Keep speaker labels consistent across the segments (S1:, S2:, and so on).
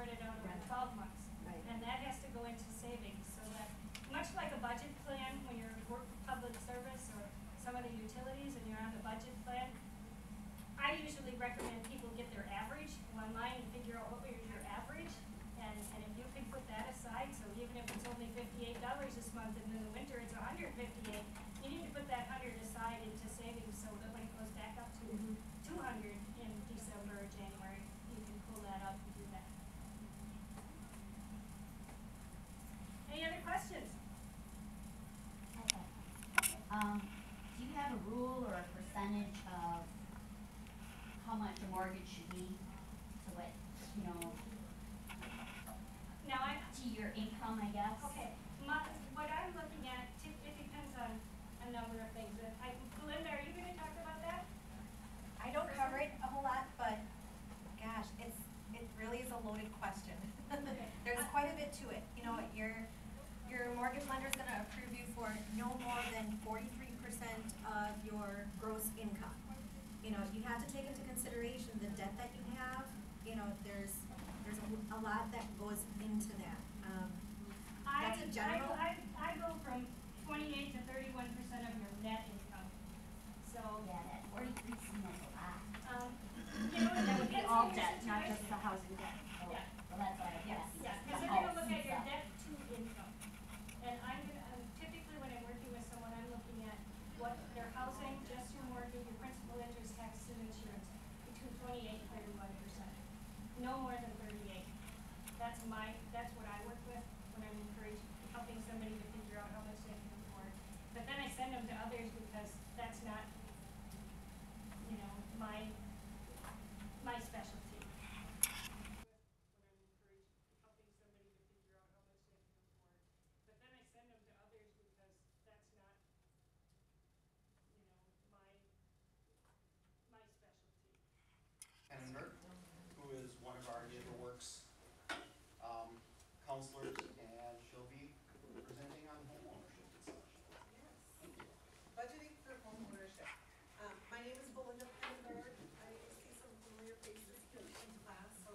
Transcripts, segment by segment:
S1: spread it out over 12 months.
S2: Right.
S1: And that has to go into savings, so that, much like a budget plan, when you're work for public service or some of the utilities and you're on the budget plan, I usually recommend people get their average online and figure out what is your average. And if you can put that aside, so even if it's only $58 this month and in the winter it's $158, you need to put that 100 aside into savings so that when it goes back up to 200 in December or January, you can pull that up and do that. Any other questions?
S3: Okay. Do you have a rule or a percentage of how much a mortgage should be to what, you know,
S1: Now
S3: to your income, I guess?
S1: okay, what I'm looking at, it depends on a number of things. Belinda, are you gonna talk about that?
S2: I don't cover it a whole lot, but gosh, it really is a loaded question. There's quite a bit to it. You know, your mortgage lender is gonna approve you for no more than 43% of your gross income. You know, you have to take into consideration the debt that you have. You know, there's a lot that goes into that. That's a general.
S1: I go from 28 to 31% of your net income. So
S3: Yeah, that 43 seems like a lot.
S1: you know,
S3: That would be
S1: depends
S3: all
S1: on your
S3: debt, not just
S1: situation.
S3: the housing debt. Oh,
S1: Yeah.
S3: well, that's what I guess.
S1: Yeah,
S3: The
S1: because they're gonna
S3: house
S1: look at your
S3: and
S1: debt to income. And typically when I'm working with someone, I'm looking at what their housing, just your mortgage, your principal, interest, taxes, and insurance, between 28 and 31%. No more than 38. That's what I work with when I'm helping somebody to figure out how much they can afford. But then I send them to others because that's not, you know, my specialty. When I'm helping somebody to figure out how much they can afford. But then I send them to others because that's not, you know, my specialty.
S4: Henninger, who is one of our NeighborWorks counselors, and she'll be presenting on homeownership and such.
S5: Yes. Budgeting for homeownership. My name is Belinda Henninger. I see some familiar faces here in class, so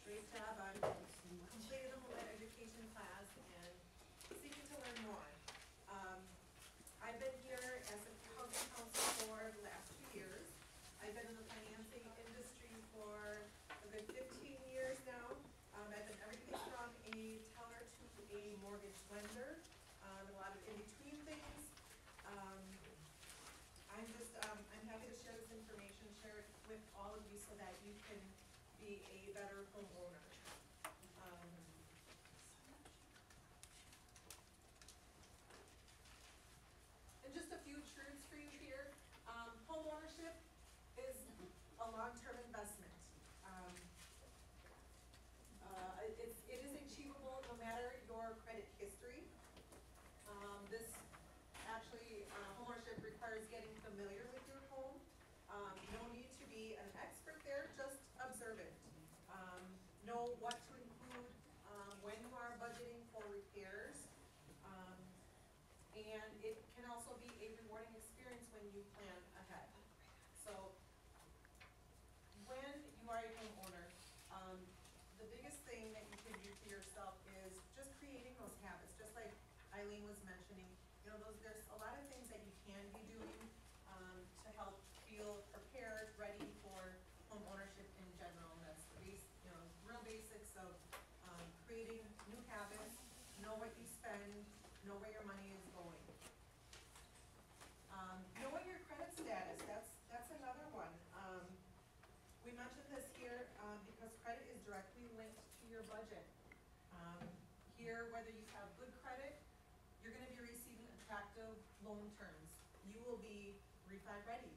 S5: great job. I completed a home ed education class and seeking to learn more. I've been here as a housing counselor for the last 2 years. I've been in the financing industry for a good 15 years now. I've been everything from a teller to a mortgage lender, and a lot of in-between things. I'm happy to share this information, share it with all of you so that you can be a better homeowner. And just a few truths for you here. Home ownership is a long-term investment. It is achievable no matter your credit history. This actually, homeownership requires getting familiar with your home. No need to be an expert there, just observant. Know what to include when you are budgeting for repairs. And it can also be a rewarding experience when you plan ahead. So when you are a homeowner, the biggest thing that you can do for yourself is just creating those habits, just like Eileen was mentioning. You know, there's a lot of things that you can be doing to help feel prepared, ready for home ownership in general. That's the real basics of creating new habits, know what you spend, know where your money is going. Knowing your credit status, that's another one. We mentioned this here because credit is directly linked to your budget. Here, whether you have good credit, you're going to be receiving attractive loan terms. You will be refi ready.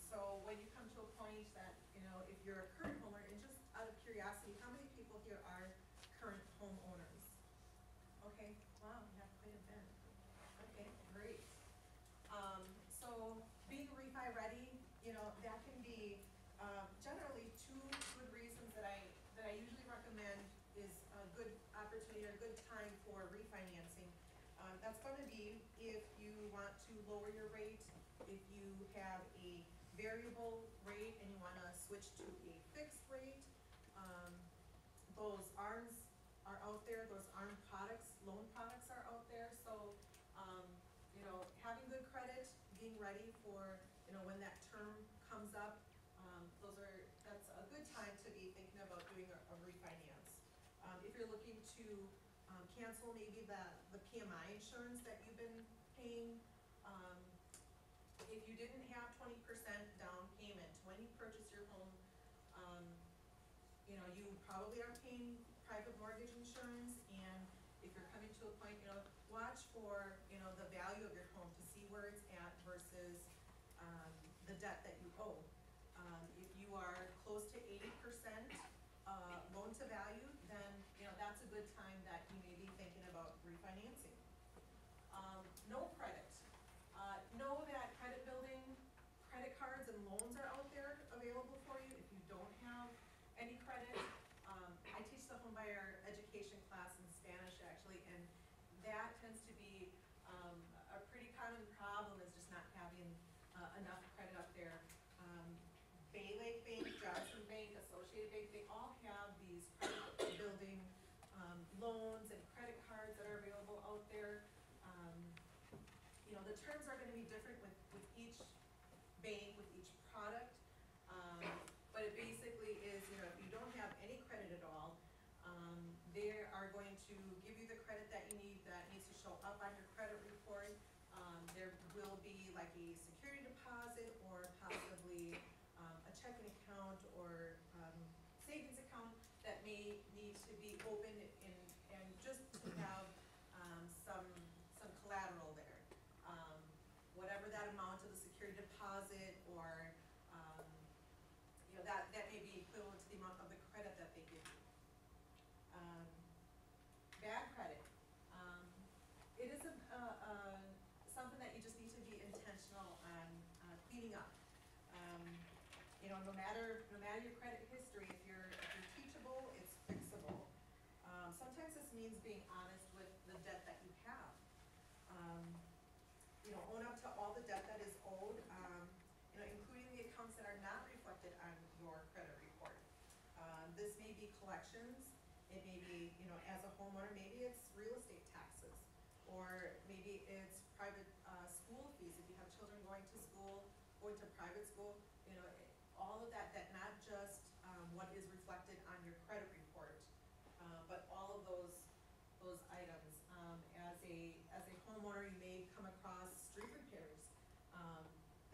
S5: So when you come to a point that, you know, if you're a current homeowner, and just out of curiosity, how many people here are current homeowners? Okay, wow, you have quite a bit. Okay, great. So being refi ready, you know, that can be generally 2 good reasons that I usually recommend is a good opportunity or a good time for refinancing. That's going to be if you want to lower your rate, if you have a variable rate and you want to switch to a fixed rate. those ARMs are out there, those ARM products, loan products are out there, so, you know, having good credit, being ready for, you know, when that term comes up, that's a good time to be thinking about doing a refinance. If you're looking to, cancel maybe the PMI insurance that you've been paying, if you didn't have 20% down payment when you purchase your home, you know, you probably are paying private mortgage insurance, and if you're coming to a point, you know, watch for, you know, the value of your home to see where it's at versus, the debt that you owe. If you are close to 80%, loan to value, then, you know, that's a good time that you may be thinking about refinancing. No credit. Know that credit building, credit cards and loans are out there available for you if you don't have any credit. I teach the homebuyer education class in Spanish actually, and that tends to be a pretty common problem, is just not having enough credit up there. Bay Lake Bank, Johnson Bank, Associated Bank, they all have these credit building loans and credit cards that are available out there. You know, the terms are gonna be different with each bank, with each product. But it basically is, you know, if you don't have any credit at all, they are going to give you the credit that you need, that needs to show up on your credit report. There will be like a security deposit or possibly a checking account or savings account that may need to be opened and just to have some collateral there. Whatever that amount of the security deposit or you know, that may be equivalent to the amount of the credit that they give you. Bad credit. It is something that you just need to be intentional on cleaning up. You know, no matter your credit history, if you're teachable, it's fixable. Sometimes this means being honest with the debt that you have. You know, own up to all the debt that is owed, you know, including the accounts that are not reflected on your credit report. This may be collections, it may be, you know, as a homeowner, maybe it's real estate taxes, or maybe it's private school fees, if you have children going to school, going to private school, you know, all of that not just what is reflected on your credit report, but all of those items. As a homeowner, you may come across street repairs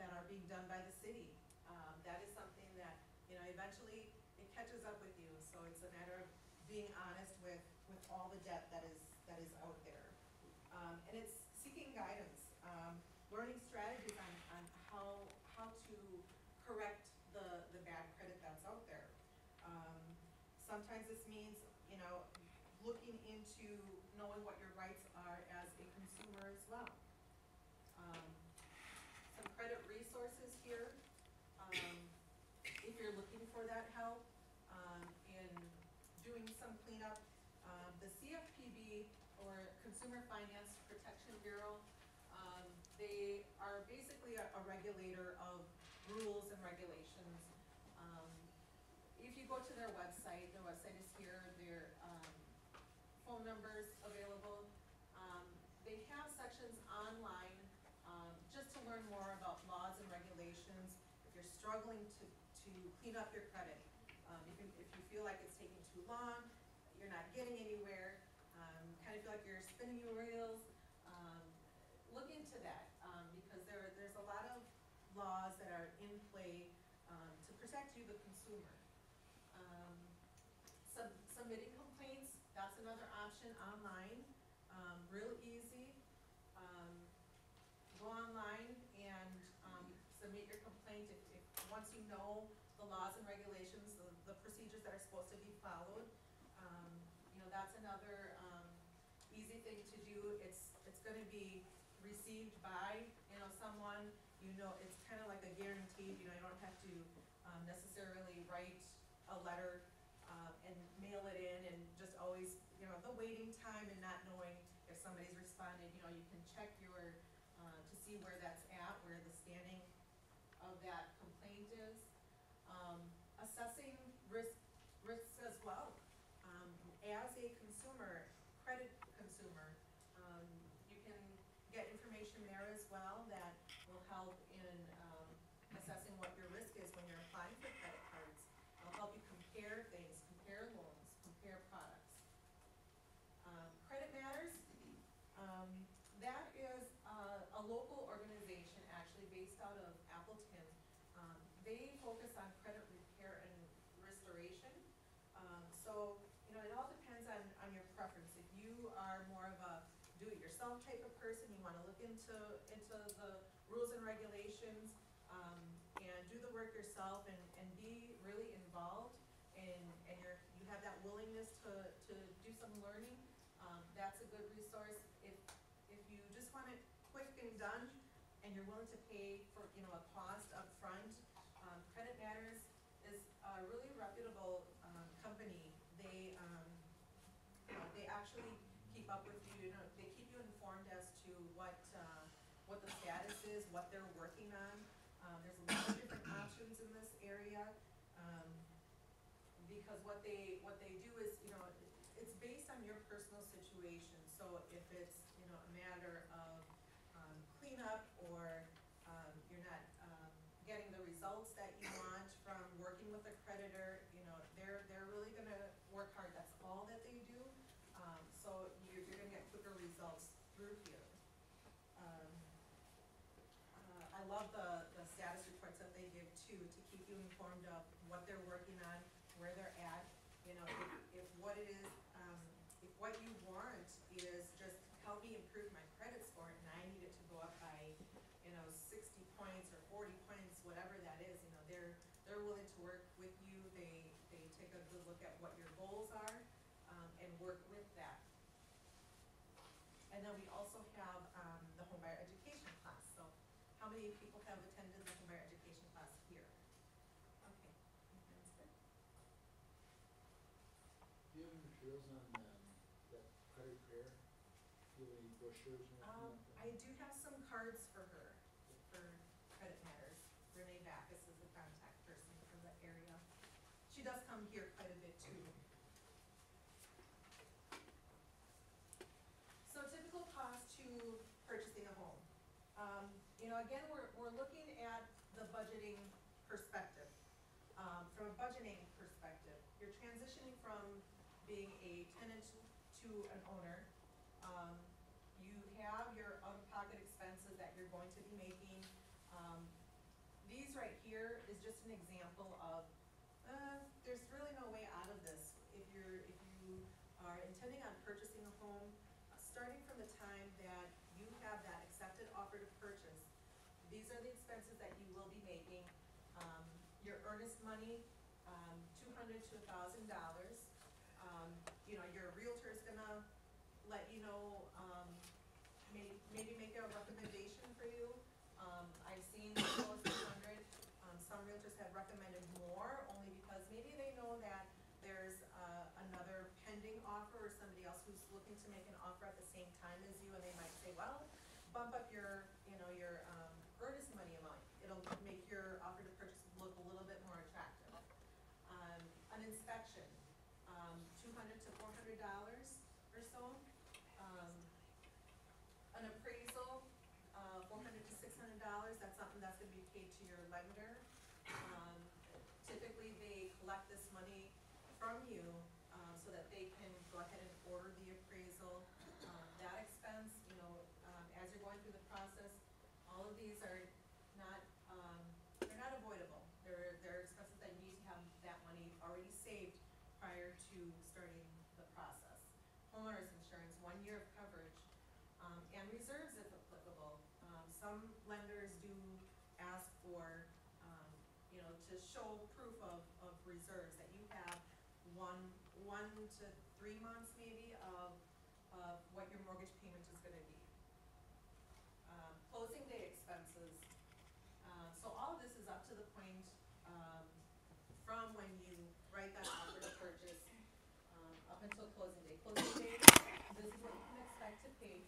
S5: that are being done by the city. That is something that, you know, eventually it catches up with you. So it's a matter of being honest with all the debt that is out there. And it's seeking guidance, learning strategies on how to correct the bad credit that's out there. Sometimes this means, you know, looking into knowing what your rights are as a consumer as well. Some credit resources here. If you're looking for that help in doing some cleanup, the CFPB, or Consumer Finance Protection Bureau, they are basically a regulator of rules and regulations. If you go to their website is here, their phone numbers available. They have sections online just to learn more about laws and regulations. If you're struggling to clean up your credit, if you feel like it's taking too long, you're not getting anywhere, kind of feel like you're spinning your wheels, look into that, because there's a lot of laws that are in play to protect you, the consumer. Submitting complaints, that's another option online, real easy. Go online and submit your complaint if once you know the laws and regulations, the procedures that are supposed to be followed. You know, that's another easy thing to do. It's gonna be received by, you know, someone, you know, it's kind of like a guaranteed, you know, you don't have to necessarily write a letter and mail it in, and just always, you know, the waiting time and not knowing if somebody's responded. You know, you can check your, to see where that's at, where the standing of that complaint is. Assessing risks as well. as a consumer, credit consumer, you can get information there as well that will help in, assessing what your risk is when you're applying for credit cards. It'll help you compare things, compare loans, compare products. Credit Matters, that is a local organization actually based out of Appleton. They focus on credit repair and restoration. So, you know, it all depends on your preference. If you are more of a do-it-yourself type of person, you wanna look into the rules and regulations, and do the work yourself and be really involved, and you have that willingness to do some learning, that's a good resource. If you just want it quick and done, and you're willing to pay for, you know, a cost up front, Credit Matters is a really reputable company. They actually keep up with you, you know, they keep you informed as to what the status is, what they're working on. There's a lot of different options in this area, because what they do is, you know, it's based on your personal situation. So if it's, you know, a matter of cleanup, or you're not getting the results that you want from working with a creditor, you know, they're really gonna work hard. That's all that they do. So you're gonna get quicker results through here. I love the status reports that they give too, to keep you informed of what they're working on, where they're at. You know, if what it is, if what you want is just help me improve my credit score, and I need it to go up by, you know, 60 points or 40 points, whatever that is, you know, they're willing to work with you. They take a good look at what your goals are, and work with that. And then we also have the homebuyer education class. So how many people have attended the homebuyer education class here? Okay, that's good.
S6: Do you have any materials on that credit repair? Do you have any brochures or anything like that?
S5: I do have some cards for her, for Credit Matters. Renee Backus is the contact person for the area. She does come here quite a bit too. So typical cost to purchasing a home. You know, again, we're looking at the budgeting perspective. From a budgeting perspective, you're transitioning from being a tenant to an owner. You have your out-of-pocket expenses that you're going to be making. These right here is just an example of, there's really no way out of this. If you are intending on purchasing a home, starting from the time that you have that accepted offer to purchase, these are the expenses that you will be making. Your earnest money, $200 to $1,000. You know, your realtor is gonna let you know, maybe make a recommendation for you. I've seen close to 100. Some realtors have recommended more, only because maybe they know that there's another pending offer, or somebody else who's looking to make an offer at the same time as you, and they might say, well, bump up your, you know, your earnest money amount. It'll make your offer to purchase look a little bit more attractive. An inspection, $200 to $400 or so. An appraisal, $400 to $600. That's something that's going to be paid to your lender. Typically, they collect this money from you, so that they can go ahead and order the appraisal. That expense, you know, as you're going through the process, all of these are not, they're not avoidable. They're expenses that you need to have that money already saved prior to starting the process. Homeowners insurance, 1 year of coverage, and reserves if applicable. Some lenders do ask for, you know, to show proof of reserves, that you have one to 3 months maybe of what your mortgage payment is gonna be. Closing day expenses. So all of this is up to the point, from when you write that offer to purchase, up until closing day. Closing day, this is what you can expect to pay.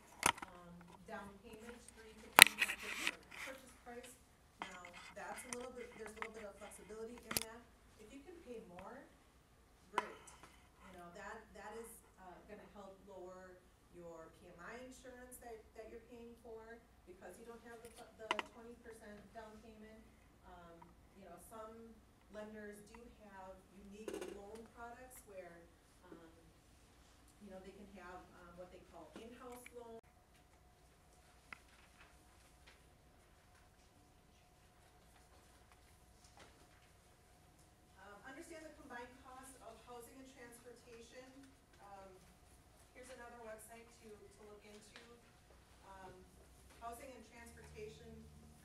S5: Down payment, 3 to 3 months of your purchase price. Now, that's there's a little bit of flexibility in that. If you can pay more, great. You know, that is for, because you don't have the 20% down payment. You know, some lenders do have unique loan products where, you know, they can have, what they call in-house loans. Understand the combined cost of housing and transportation. Here's another website to look into. Housing and transportation,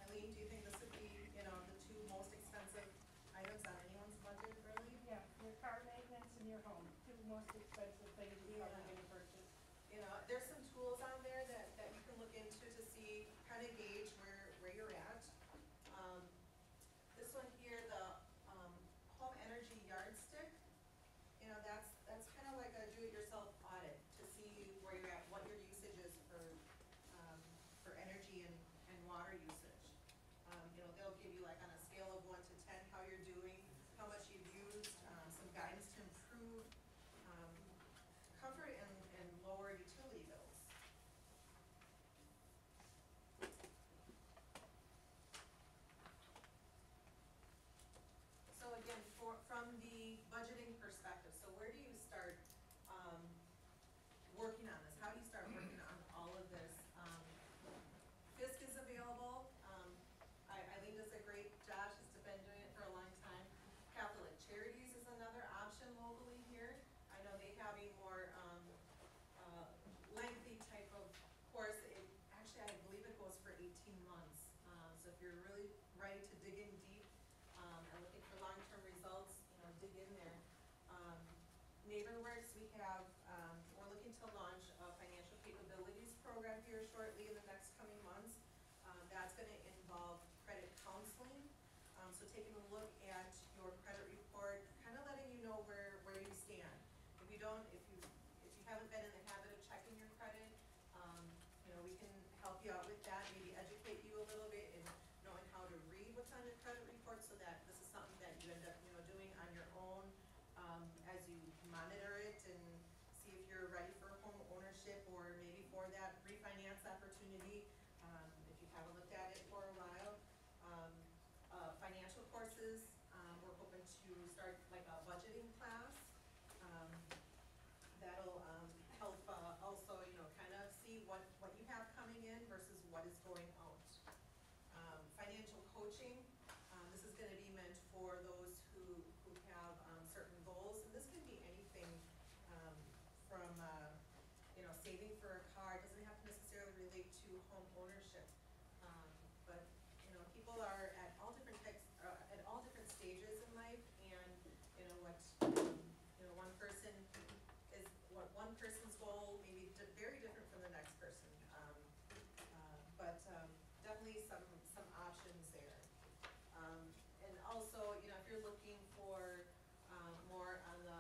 S5: Eileen, do you think this would be, you know, the two most expensive items on anyone's budget, really?
S1: Yeah, your car maintenance and your home, two most expensive things you're probably
S5: Yeah.
S1: gonna purchase.
S5: You know, there's some tools on there that you can look into to see, kind of gauge where you're at. This one here, the, home energy yardstick, you know, that's kind of like a do-it-yourself audit to see where you're at, what your usage is for energy and water usage. You know, they'll give you like on a scale of 1 to 10, how you're doing, how much you've used, some guidance to improve, comfort and lower utility bills. So again, from the budgeting perspective, so where do you start, working on this? How do you start working on all of this? Fisk is available. Eileen does a great job. She's been doing it for a long time. Catholic Charities is another option locally here. I know they have a more, lengthy type of course. Actually, I believe it goes for 18 months. So if you're really ready to dig in deep, and looking for long-term results, you know, dig in there. NeighborWorks, we have, we're looking to launch a financial capabilities program here shortly in the next coming months. That's gonna involve credit counseling. So taking a look at your credit report, kind of letting you know where you stand. If you haven't been in the habit of checking your credit, you know, we can help you out with that, maybe educate you a little bit in knowing how to read what's on your credit report so that this is something that you end up, you know, doing on your own, as you monitor it and see if you're ready for home ownership or maybe for that refinance opportunity, if you haven't looked at it for a while. Financial courses, we're hoping to start like a budgeting class. That'll help also, you know, kind of see what you have coming in versus what is going out. Financial coaching, this is gonna be meant for those who have certain goals, and this can be anything from, you know, saving for a car. It doesn't have to necessarily relate to home ownership. But, you know, people are at all different stages in life, and, you know, one person's goal may be very different from the next person. But definitely some options there. And also, you know, if you're looking for more on the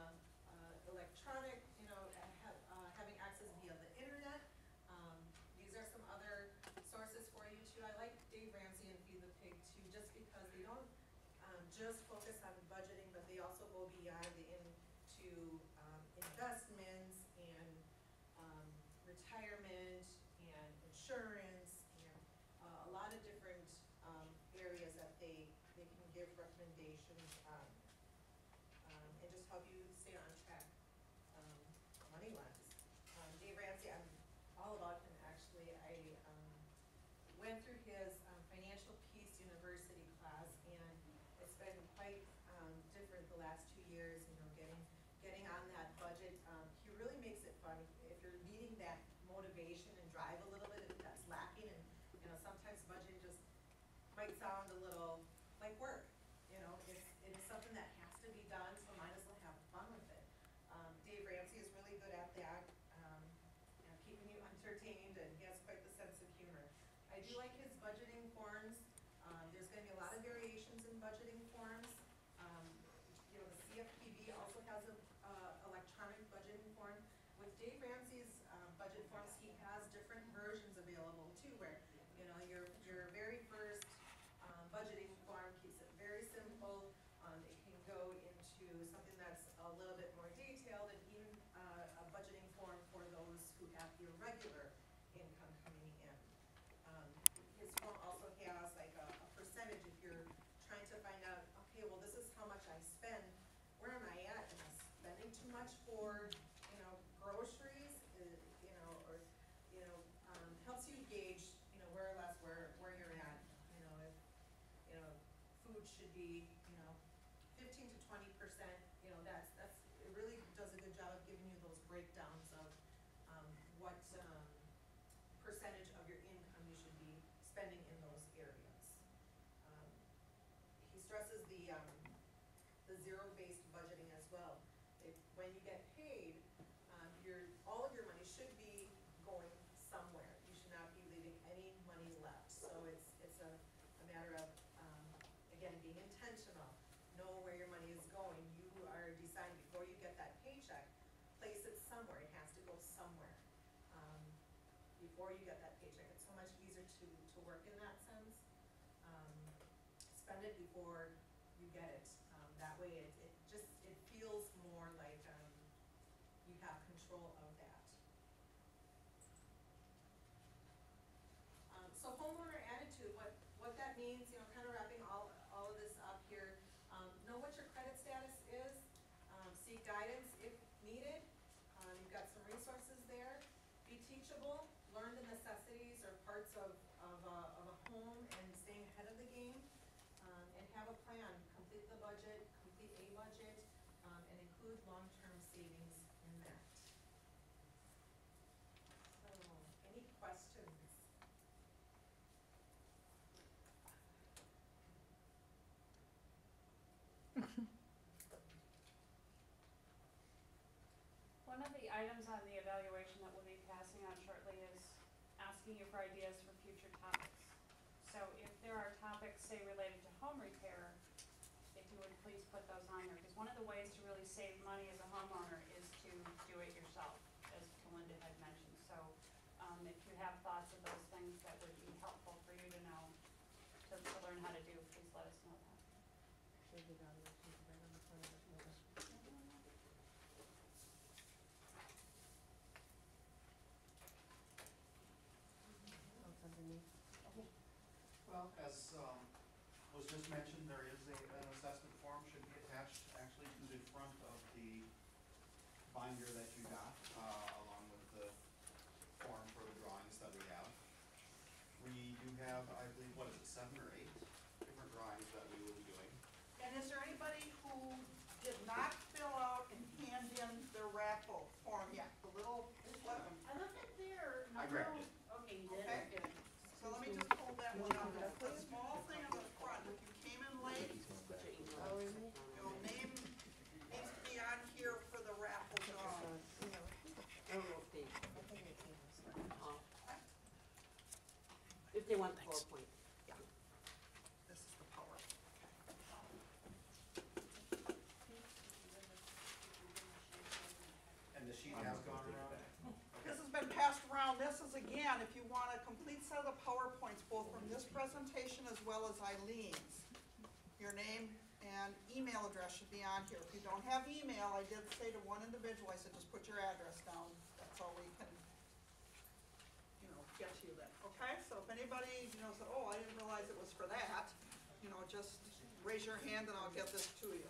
S5: electronic, you know, having access via the internet, these are some other sources for you too. I like Dave Ramsey and Feed the Pig too, just because they don't just focus on budgeting, but they also go beyond into investments and retirement and insurance and a lot of different areas that they can give recommendations on, and just help you stay on track money-wise. Dave Ramsey, I'm all about him actually. I went through his Financial Peace University class, and it's been quite different the last 2 years, you know, getting on that budget. He really makes it fun. If you're needing that motivation and drive a little bit, if that's lacking, and, you know, sometimes budgeting just might sound a little like work, you know, it is something that has to be done, so might as well have fun with it. Dave Ramsey is really good at that, and keeping you entertained, and he has quite the sense of humor. I do like his budgeting forms. There's gonna be a lot of variations in budgeting forms. You know, the CFPB also has a electronic budgeting form. With Dave Ramsey's budget forms, he has different versions available too, where, you know, your very first budgeting form keeps it very simple. It can go into something that's a little bit more detailed, and even a budgeting form for those who have irregular income coming in. be, 15 to 20%, it really does a good job of giving you those breakdowns of, what, percentage of your income you should be spending in those areas. He stresses the zero-based budgeting as well. When you get paid, all of your money should be going somewhere. You should not be leaving any money left. So it's a matter of, again, being intentional. Know where your money is going. You are deciding before you get that paycheck, place it somewhere. It has to go somewhere. Before you get that paycheck, it's so much easier to work in that sense. Spend it before you get it. That way it feels more like, you have control of that. So homeowner attitude, what that means, kind of wrapping all of this up here. Know what your credit status is. Seek guidance if needed. You've got some resources there. Be teachable. Learn the necessities or parts of a home and staying ahead of the game. And have a plan. Complete the budget, complete a budget, and include long-term savings in that. So, any questions?
S7: One of the items on the evaluation that we'll be passing on shortly is asking you for ideas for future topics. So if there are topics, say, related to home repair, if you would please put those on there, because one of the ways to really save money as a homeowner is to do it yourself, as Melinda had mentioned. So, if you have thoughts of those things that would be helpful for you to know, to learn how to do, please let us know that.
S4: Well, as was just mentioned, there is an assessment form should be attached actually to the front of the binder that you got, along with the form for the drawings that we have. We do have, I believe, 7 or 8 different drawings that we will be doing.
S8: And is there anybody who did not fill out and hand in their raffle form yet? The little, what,
S3: I looked at there.
S4: I grabbed it.
S3: Okay, you did,
S8: Okay.
S3: good.
S8: so let me just pull that one out. The small thing on the front, if you came in late, your name needs to be on here for the raffle drawing.
S9: If they want the PowerPoint.
S8: This is the power.
S4: And the sheet has gone around.
S8: This has been passed around. This is, again, if you want a complete set of the PowerPoints, both from this presentation as well as Eileen's. Your name and email address should be on here. If you don't have email, I did say to one individual, I said, just put your address down. That's all we can, get to you then. Okay, so if anybody, said, oh, I didn't realize it was for that, just raise your hand and I'll get this to you.